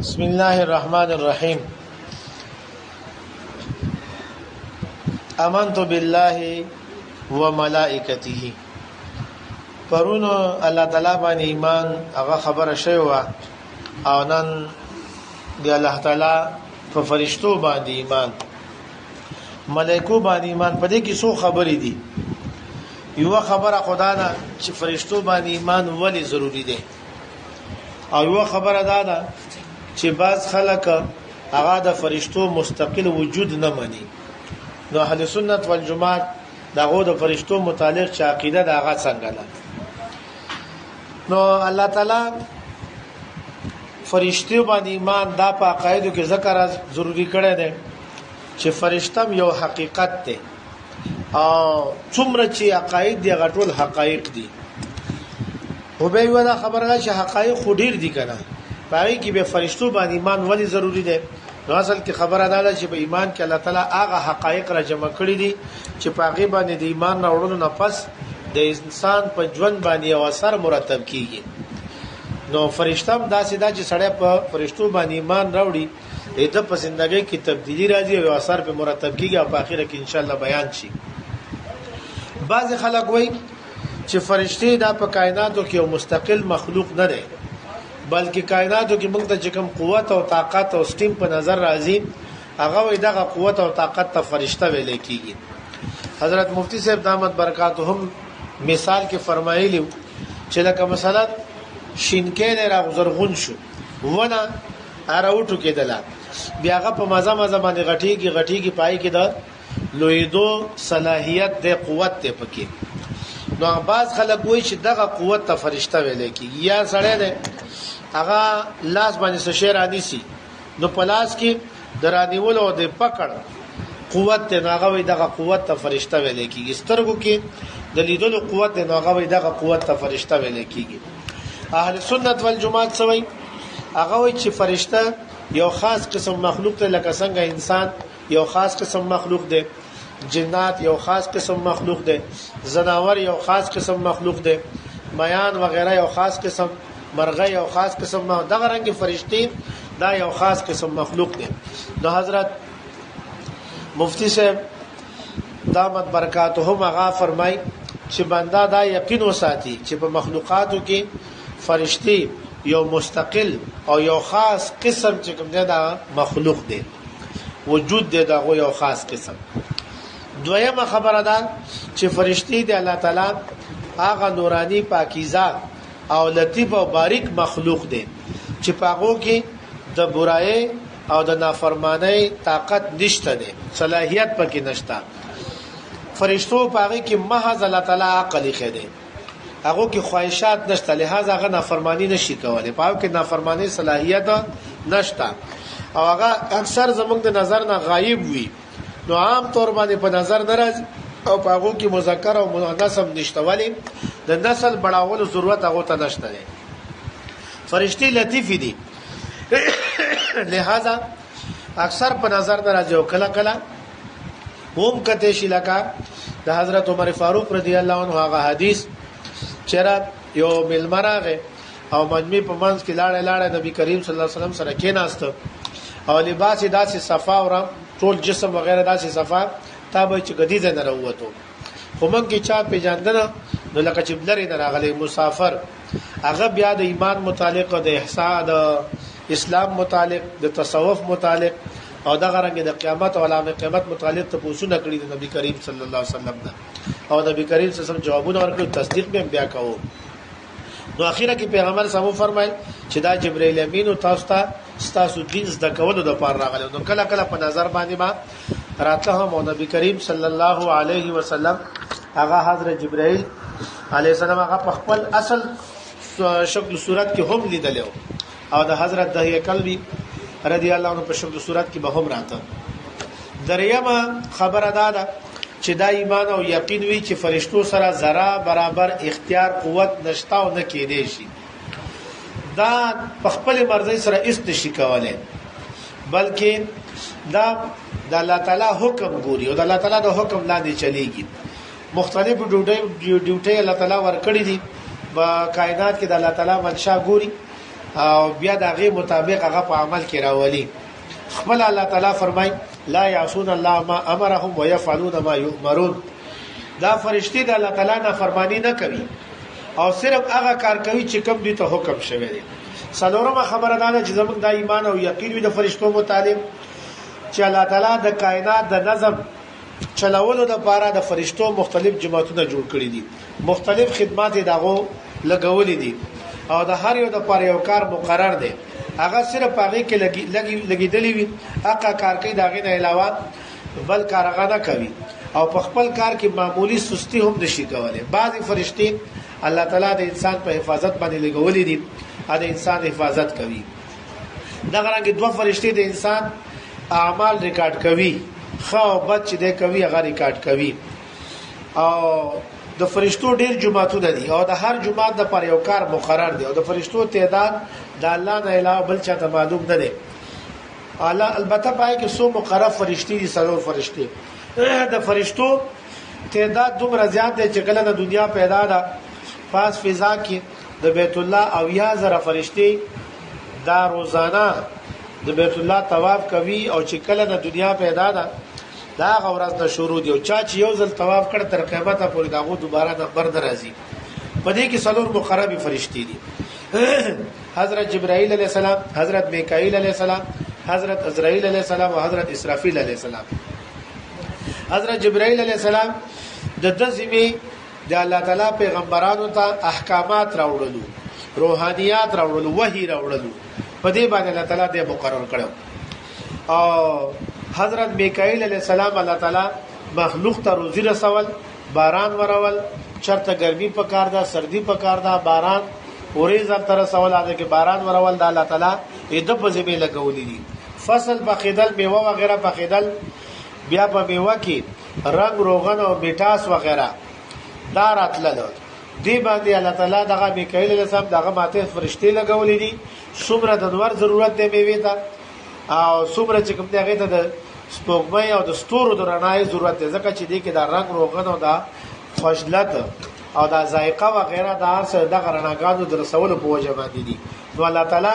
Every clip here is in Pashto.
بسم الله الرحمن الرحيم آمنت بالله وملائكته پرونو الله تعالی باندې ایمان هغه خبره شوی و او نن دی الله تعالی په فرشتو باندې ایمان ملائکو باندې ایمان په دې کې څو خبرې دي یو خبره خدا نه چې فرشتو باندې ایمان ولی ضروری دی او یو خبره ده چې بعض خلک هغه د فرشتو مستقل وجود نه مانی نو اهل سنت والجماعت دغه د فرشتو متعلق چې عقیده د هغه څنګه ده نو الله تعالی فرشتو باندې ایمان دا په عقایدو کې ذکر ضروری کړی دی چې فرشتم یو حقیقت دی او څومره چې عقاید دی غټول حقایق دي او به یو دا خبره چې حقایق خډیر دي کنه پای کې به فرشتو باندې ایمان ولی ضروری دی نو اصل کې خبره ده چې په ایمان کې الله تعالی هغه حقایق را جمع کړی دي چې په هغه باندې د ایمان راوړلو نه پس د انسان په ژوند باندې یو اثر مرتب کیږي نو فرشتم داسې دا چې سړی په فرشتو باندې ایمان راوړي د په زندګۍ کې تبدیلی راځي او اثر په مرتب کیږي او په اخر کې ان شاء الله بیان شي بعض خلک وایي چې فرشتي دا په کائناتو کې یو مستقل مخلوق نه دی بلکې کائناتو کې موږ ته کوم قوت او طاقت او سټیم په نظر راځي هغه وي دغه قوت او طاقت ته فرشته ویل کېږي حضرت مفتی صاحب دامت برکاتهم مثال کې فرمایلی چې لکه مثلا شینکې نه راغزرغون شو ونه اراوټو کېدله بیا هغه په مزه باندې غټيږي پای کې د لویدو صلاحیت د قوت ته پکې نو بعض خلک وایي چې دغه قوت ته فرشته ویل کېږي یا سړی دی هغه لاس باندې سشیر انيسي نو پلاس کې درانیول او د پکړ قوت ته هغه وي دغه قوت ته فرشته ویل کېږي سترګو کې د لیدلو قوت ته هغه وي دغه قوت ته فرشته ویل کېږي اهل سنت والجماعت سوي هغه وي چې فرشته یو خاص قسم مخلوق ته لکه څنګه انسان یو خاص قسم مخلوق دی جنات یو خاص قسم مخلوق دی زناور یو خاص قسم مخلوق دی میان وغیرہ یو خاص قسم مرغه یو خاص قسم دغه رنګ فرشتي دا یو خاص قسم مخلوق دی نو حضرت مفتی صاحب دامت برکاتهم هغه فرمای چې بندا دا یقین وساتي چې په مخلوقاتو کې فرشتي یو مستقل او یو خاص قسم چې کوم دا مخلوق دی وجود دی دا یو خاص قسم دویمه خبره ده چې فرشتي دی الله تعالی هغه نورانی پاکیزه او لطیف او باریک مخلوق دی چې پاغو کې د برای او د نافرمانی طاقت نشته دی صلاحیت پکې نشته فرشتو پاغي کې محض الله تعالی عقل خېده هغه کې خواهشات نشته لہذا هغه نافرمانی نشي کولای پاو کې نافرمانی صلاحیت نشته او هغه اکثر زموږ د نظر نه غایب وي نو عام طور باندې په نظر ناراض او پاغو کې مذکر او مؤنث هم نشته ولی د نسل بڑاولو ضرورت هغه ته نشته فرشتي لطیف دي لہذا اکثر په نظر ناراض او کله کله هم کته شي لکه د حضرت عمر فاروق رضی الله عنه هغه حدیث چیرې یو ملمراغه او مجمع په منځ کې لاړه نبی کریم صلی الله علیه وسلم سره کېناست او لباس داسې صفا او ټول جسم وغیرہ داسې صفا تابه چې غدیزه نه راوته خو مونږ کې چا پیژاندنه نو لکه چې بلری نه راغلی مسافر هغه بیا د ایمان متعلق او د احسان د اسلام متعلق د تصوف متعلق او دغه رنګ د قیامت او علامه قیامت متعلق ته پوښتنه کړې د نبی کریم صلی الله علیه وسلم نه او نبی کریم صلی الله علیه وسلم جوابونه ورکړي تصدیق به بیا کوو نو اخیره کې پیغمبر سمو فرمایل چې دا جبرئیل امین او تاسو دین زده کولو د پاره راغلی نو کله کله په نظر باندې ما راته هم نبی کریم صلی الله علیه وسلم هغه حضرت جبرئیل علیه السلام هغه په خپل اصل شکل صورت کې هم لیدل او د حضرت دحیه کلبی رضی الله عنه په شکل صورت کې به هم راته دریمه خبره ده چې دا ایمان او یقین وی چې فرشتو سره ذره برابر اختیار قوت نشتا او نه کېدې شي دا په خپل مرزي سره استشي کوله بلکې دا د الله تعالی حکم ګوري او د الله تعالی د حکم لاندې چلیږي مختلف ډیوټي الله تعالی ورکړي دي په کائنات کې د الله تعالی منشا ګوري او بیا دغه مطابق هغه په عمل کې راولي. خپل الله تعالی فرمای لا یعصون الله ما امرهم ويفعلون ما یؤمرون. دا فرشتي د الله تعالی نه فرمانی نه کوي او صرف هغه کار کوي چې کوم دي ته حکم شوی دی. څلورمه خبره ده چې زموږ د ایمان او یقین وي د فرشتو متعلق چې الله تعالی د کائنات د نظم چلولو د لپاره د فرشتو مختلف جماعتونه جوړ کړي دي، مختلف خدمات دغه لګولې دي او د هر یو د لپاره یو کار مقرر دی. هغه صرف هغه کې لګیدلی وي، هغه کار کوي دغه نه علاوه بل کار هغه نه کوي او په خپل کار کې معمولی سستی هم نشي کولای. بعضی فرشتي الله تعالی د انسان په حفاظت باندې لګولې دي، د انسان حفاظت کوي. دغه رنګ دوه فرشتي د انسان اعمال ریکارډ کوي، خو بد چې دی کوي هغه ریکارډ کوي. او د فرشتو ډیر جماعتونه دي او د هر جماعت د پر یو کار مقرر دی او د فرشتو تعداد د الله نه علاوه بل چاته معلوم نه دی. الله البته پای کې سو مقرر فرشتي دي، څلور فرشتي. د فرشتو تعداد دومره زیات دی چې کله د دنیا پیدا ده پاس فضا کې د بیت الله او یا زره فرشتي دا روزانه د بیت الله طواف کوي او چې کله د دنیا پیدا ده دا غورز نه شروع دی او چا چې یو ځل طواف کړ تر قیامت پورې داغه دوباره نمبر درازي. په دې کې څلور مقربي فرشتي دي. حضرت جبرائیل علیہ السلام، حضرت میکائیل علیہ السلام، حضرت عزرائیل علیہ السلام او حضرت اسرافیل علیہ السلام. حضرت جبرائیل علیہ السلام د دزمي د الله تعالی پیغمبرانو ته احکامات راوړلو، روحانيات راوړلو، وحي راوړلو. په دې باندې الله تعالی دې مقرر کړو. او حضرت میکائیل علیہ السلام الله تعالی مخلوق ته روزي رسول، باران ورول، چرته ګرمي پکار ده، سردي پکار ده، باران اوریز تر رسول اده کې باران ورول د الله تعالی دې په ذمه لګولې دي. فصل بخیدل، میوه وغیرہ بخیدل، بیا په میوه کې رنگ روغن او میټاس وغیرہ دا راتلل. دی باندې الله تعالی دغه میکائیل علیہ السلام دغه ماته فرشتي لګولې دي. څومره د نور ضرورت دی میوه ته او څومره چې کوم دغه ته د سپوږمۍ او د ستورو د رڼای ضرورت دی، ځکه چې دی کې دا رنگ روغن او دا خوشلت او دا ذائقه وغیرہ دا هر څه د رڼاګانو د رسولو په وجه باندې دي. نو الله تعالی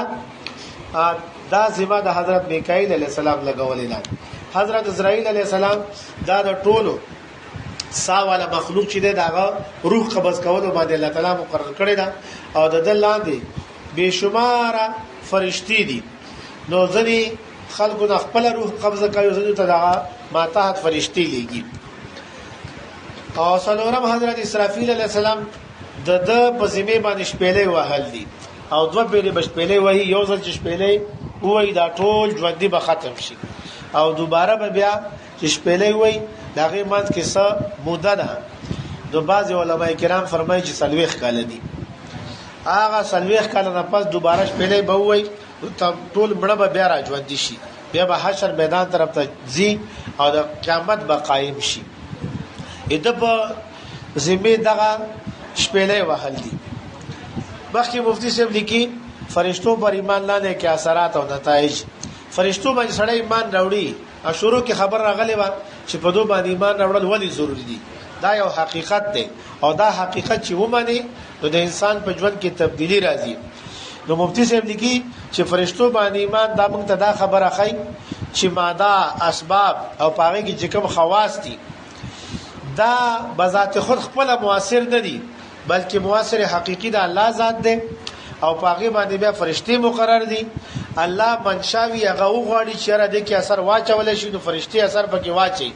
دا ذمہ د حضرت میکائیل علیہ السلام لګولې ده. حضرت عزرائیل علیہ السلام دا د ټولو ساواله مخلوق چې دغه روح قبض کولو باندې الله تعالی مقرر کړی دا او د دلاندې بشمار فرشتي دي. نو ځنی خلقو د خپل روح قبضه کوي، ځنی ته دغه ماتحت فرشتي لګي. او څلورم حضرت اسرافیل علیہ السلام د په ذمه باندې شپېلې وهل دي او دوه پیلې بشپېلې وهي، یو ځل چې شپېلې وای دا ټول ژوندۍ به ختم شي او دوباره به بیا چې شپېلې وای دغه مانځ کې څه موده ده. نو بعض علماء کرام فرمایي چې 40 کال دي. هغه 40 کال نه پس دوباره شپېلې به وای ټول مړه به بیا را ژوندۍ شي، بیا به حشر میدان طرف ته ځي او د قیامت به قائم شي. اته په ذمه دغه شپېلې وهل دي. مخکې مفتی صاحب لیکي فرشتو پر ایمان لاندې کې اثرات او نتایج. فرشتو باندې سړی ایمان راوړي او شروع کې خبر راغلی و چې په دوه باندې ایمان راوړل ولې ضروری دي. دا یو حقیقت دی او دا حقیقت چې ومني نو د انسان په ژوند کې تبدیلی راځي. نو مفتی صاحب لیکي چې فرشتو باندې ایمان دا موږ ته دا خبره خای چې ماده، اسباب او پاره کې چې کوم خواص دي دا بذات خود خپل موثر نه دي، بلکې موثر حقيقي د الله ذات دی او پاغي باندې بیا فرشتي مقرر دي. الله منشاوي هغه وغواړي چې را دي کې اثر واچول شي، نو فرشتي اثر پکې واچي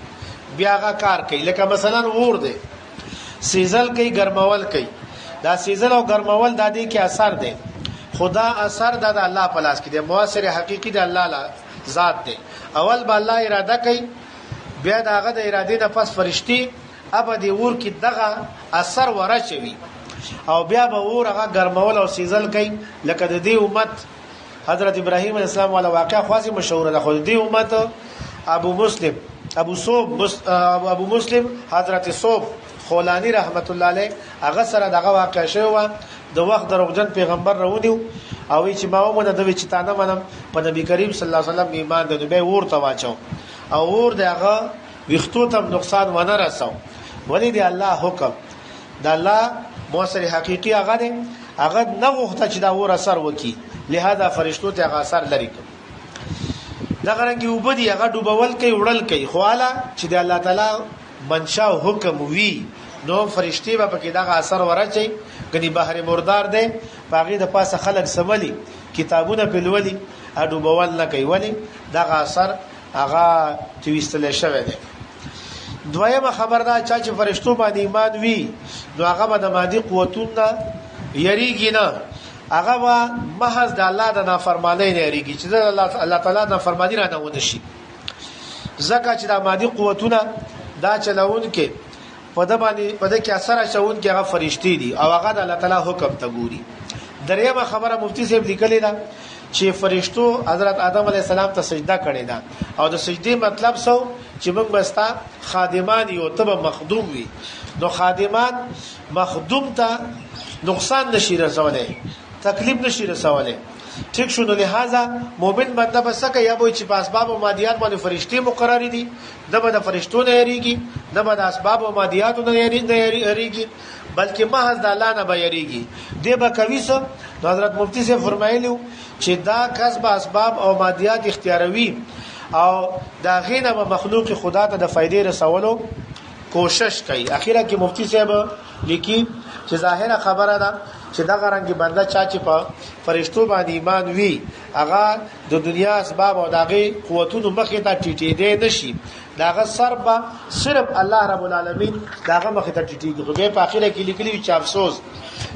بیا هغه کار کوي. لکه مثلا اور دی، سیزل کوي، ګرمول کوي. دا سیزل او ګرمول د دې کې اثر دی، خدا اثر د الله په لاس کې دی، موثر حقيقي د الله ذات دی. اول به الله اراده کوي، بیا داغه د اراده نه پس فرشتي ابدي ور کې دغه اثر ورچوي او بیا به ور هغه ګرمول او سیزل کوي. لکه د دې امت حضرت ابراهيم عليه السلام ولا واقعه خاصه مشهوره ده. خو دې امت ابو مسلم حضرت صوب خولانی رحمت الله علیه هغه سره دغه واقع شوی د وخت دروغجن پیغمبر راونیو او چې ما ومنه د وچ تانه منم په نبی کریم صلی الله علیه وسلم ایمان د به ورته واچو او ور دغه وختو ته نقصان ونه رسو. ولی دی الله حکم د الله موثر حقيقي هغه دی، هغه نه غوښته چې دا ور اثر وکي، لہذا فرشتو ته هغه اثر لري دا غرانګي وبدي هغه ډوبول کوي وړل کوي خواله چې د الله تعالی منشا او حکم وی نو فرشتي به پکې دا اثر ورچي غني بحر مردار دی باغې د پاسه خلک سملي کتابونه پلولي اډو بوال نه کوي ولی دا اثر هغه تويستل شوی دی دویمه خبر دا چې فرشتو باندې ایمان وی نو هغه به د مادي قوتونه یریږي نه هغه به محض د الله د نافرمانی نه یریږي چې الله تعالی د فرمانی را نه ونه شي زکه چې د مادي قوتونه دا چلون کې په د باندې په د کې اثر شون کې هغه فرشتي دي او هغه د الله تعالی حکم ته ګوري دریمه خبره مفتی صاحب لیکلی دا چې فرشتو حضرت آدم علی السلام ته سجده کړې ده او د سجدي مطلب سو چې موږ بستا خادمان یو تبه مخدوم وي نو خادمان مخدوم ته نقصان نشي رسولای تکلیف نشي رسولای ٹھیک شو نو لہذا مومن بنده بسکه یا به چې په اسباب او مادیات باندې فرشتي مقرر دي دغه د فرشتو نه یریږي دغه د اسباب او مادیات نه یریږي بلکې محض د الله نه به یریږي دی به کوي سو حضرت مفتی سے فرمایلیو چې دا کسب اسباب او مادیات اختیاروي او دا غینه به مخلوق خدا ته د فائدې رسولو کوشش کوي اخیره کې مفتی صاحب لیکي چې ظاهره خبره ده چې دا غرانګي بنده چې په فرشتو باندې ایمان وی هغه د دنیا اسباب او دغه قوتونو مخې ته ټیټې نشي داغه سر به صرف الله رب العالمین داغه مخې ته ټیټېږي خو په اخره کې لیکلي چې افسوس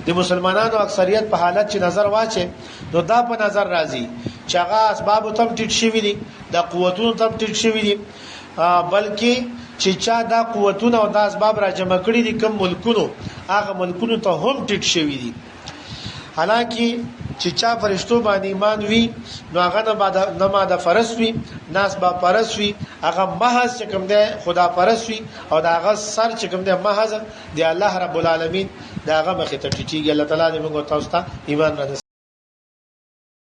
د مسلمانانو اکثریت په حالت چې نظر واچي نو دا په نظر راځي چې هغه اسباب تم ټیټ شوي دي د قوتونو تم ټیټ شوي دي بلکې چې چا دا قوتونه او دا اسباب را جمع کړي دي کوم ملکونو هغه ملکونو ته هم ټیټ شوي دي حالانکه چې چا فرشتو باندې ایمان وی نو هغه نه ما د فرض وی ناس با پرس وی هغه محض چې کوم دی خدا پرس وی او دا هغه سر چې کوم دی محض دی الله رب العالمین دا هغه مخ ته ټیټیږي الله تعالی دې موږ تاسو ته ایمان را